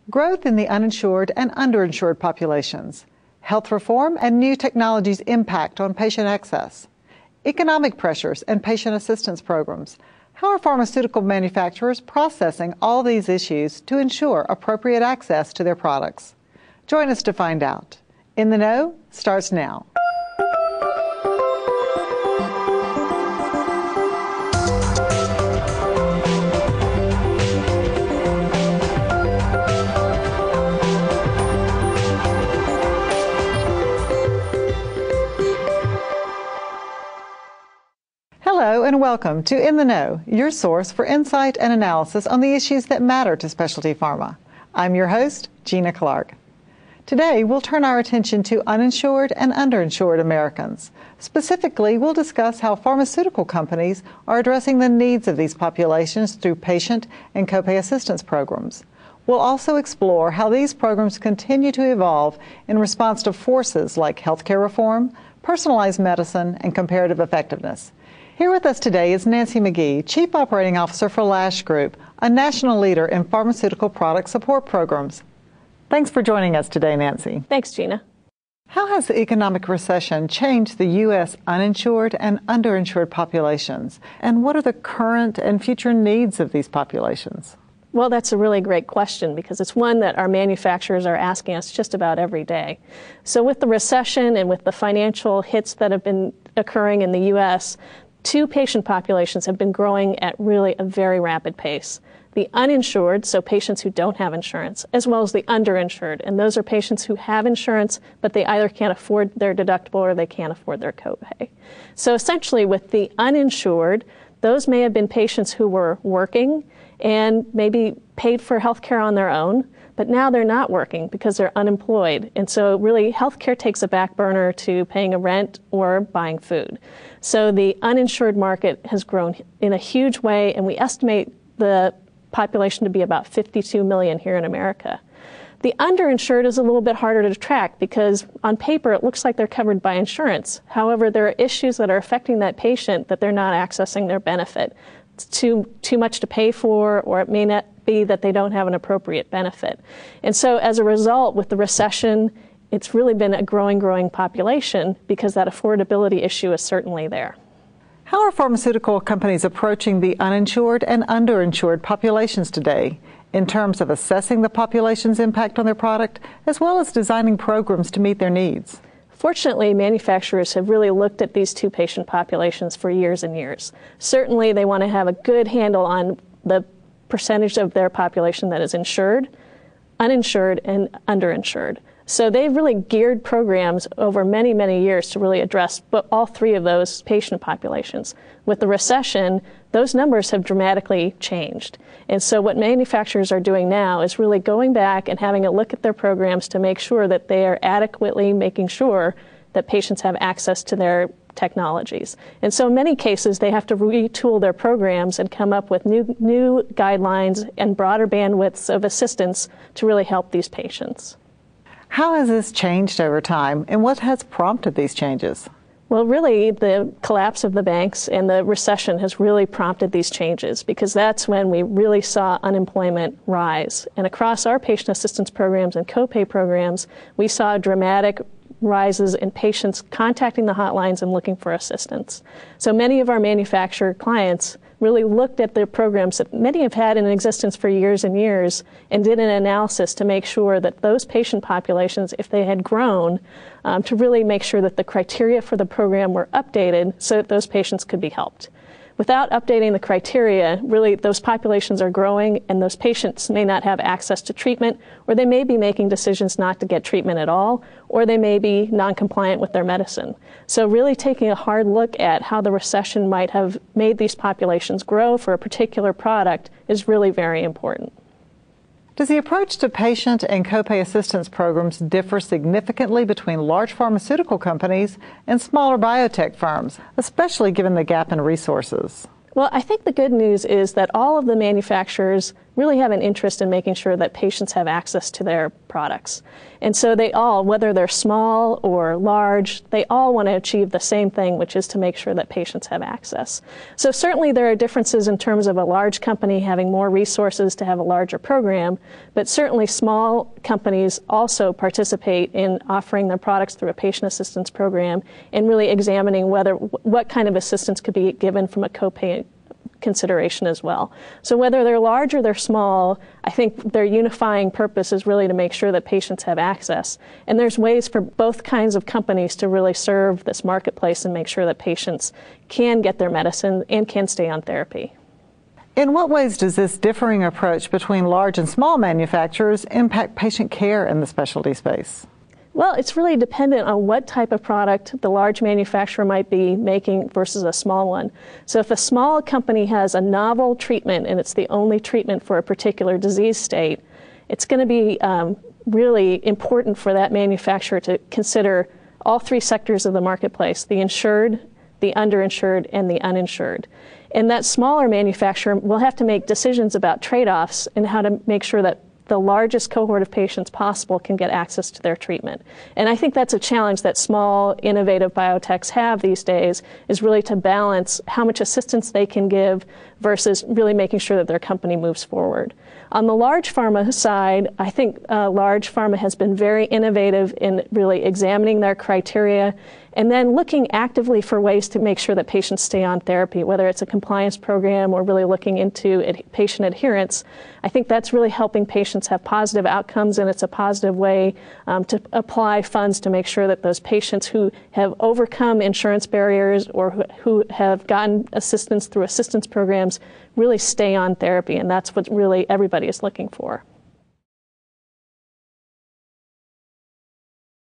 Growth in the uninsured and underinsured populations, health reform and new technologies' impact on patient access, economic pressures and patient assistance programs. How are pharmaceutical manufacturers processing all these issues to ensure appropriate access to their products? Join us to find out. In the Know starts now. Hello and welcome to In the Know, your source for insight and analysis on the issues that matter to specialty pharma. I'm your host, Gina Clark. Today, we'll turn our attention to uninsured and underinsured Americans. Specifically, we'll discuss how pharmaceutical companies are addressing the needs of these populations through patient and copay assistance programs. We'll also explore how these programs continue to evolve in response to forces like healthcare reform, personalized medicine, and comparative effectiveness. Here with us today is Nancy McGee, Chief Operating Officer for Lash Group, a national leader in pharmaceutical product support programs. Thanks for joining us today, Nancy. Thanks, Gina. How has the economic recession changed the U.S. uninsured and underinsured populations? And what are the current and future needs of these populations? Well, that's a really great question because it's one that our manufacturers are asking us just about every day. So with the recession and with the financial hits that have been occurring in the U.S., two patient populations have been growing at really a very rapid pace. The uninsured, so patients who don't have insurance, as well as the underinsured, and those are patients who have insurance, but they either can't afford their deductible or they can't afford their copay. So essentially with the uninsured, those may have been patients who were working and maybe paid for health care on their own, but now they're not working because they're unemployed. And so really healthcare takes a back burner to paying a rent or buying food. So the uninsured market has grown in a huge way, and we estimate the population to be about 52 million here in America. The underinsured is a little bit harder to track because on paper it looks like they're covered by insurance. However, there are issues that are affecting that patient that they're not accessing their benefit. It's too much to pay for, or it may not be that they don't have an appropriate benefit. And so as a result, with the recession, it's really been a growing population because that affordability issue is certainly there. How are pharmaceutical companies approaching the uninsured and underinsured populations today in terms of assessing the population's impact on their product, as well as designing programs to meet their needs? Fortunately, manufacturers have really looked at these two patient populations for years and years. Certainly, they want to have a good handle on the percentage of their population that is insured, uninsured, and underinsured. So they've really geared programs over many years to really address all three of those patient populations. With the recession, those numbers have dramatically changed. And so what manufacturers are doing now is really going back and having a look at their programs to make sure that they are adequately making sure that patients have access to their technologies. And so in many cases, they have to retool their programs and come up with new guidelines and broader bandwidths of assistance to really help these patients. How has this changed over time, and what has prompted these changes? Well, really, the collapse of the banks and the recession has really prompted these changes because that's when we really saw unemployment rise. And across our patient assistance programs and copay programs, we saw dramatic rises in patients contacting the hotlines and looking for assistance. So many of our manufacturer clients really looked at their programs that many have had in existence for years and years and did an analysis to make sure that those patient populations, if they had grown, to really make sure that the criteria for the program were updated so that those patients could be helped. Without updating the criteria, really those populations are growing and those patients may not have access to treatment, or they may be making decisions not to get treatment at all, or they may be non-compliant with their medicine. So really taking a hard look at how the recession might have made these populations grow for a particular product is really very important. Does the approach to patient and copay assistance programs differ significantly between large pharmaceutical companies and smaller biotech firms, especially given the gap in resources? Well, I think the good news is that all of the manufacturers really have an interest in making sure that patients have access to their products. And so they all, whether they're small or large, they all want to achieve the same thing, which is to make sure that patients have access. So certainly there are differences in terms of a large company having more resources to have a larger program, but certainly small companies also participate in offering their products through a patient assistance program and really examining what kind of assistance could be given from a copay consideration as well. So whether they're large or they're small, I think their unifying purpose is really to make sure that patients have access. And there's ways for both kinds of companies to really serve this marketplace and make sure that patients can get their medicine and can stay on therapy. In what ways does this differing approach between large and small manufacturers impact patient care in the specialty space? Well, it's really dependent on what type of product the large manufacturer might be making versus a small one. So if a small company has a novel treatment and it's the only treatment for a particular disease state, it's going to be really important for that manufacturer to consider all three sectors of the marketplace: the insured, the underinsured, and the uninsured. And that smaller manufacturer will have to make decisions about trade-offs and how to make sure that the largest cohort of patients possible can get access to their treatment. And I think that's a challenge that small, innovative biotechs have these days, is really to balance how much assistance they can give versus really making sure that their company moves forward. On the large pharma side, I think large pharma has been very innovative in really examining their criteria and then looking actively for ways to make sure that patients stay on therapy, whether it's a compliance program or really looking into patient adherence. I think that's really helping patients have positive outcomes, and it's a positive way to apply funds to make sure that those patients who have overcome insurance barriers or who have gotten assistance through assistance programs really stay on therapy, and that's what really everybody is looking for.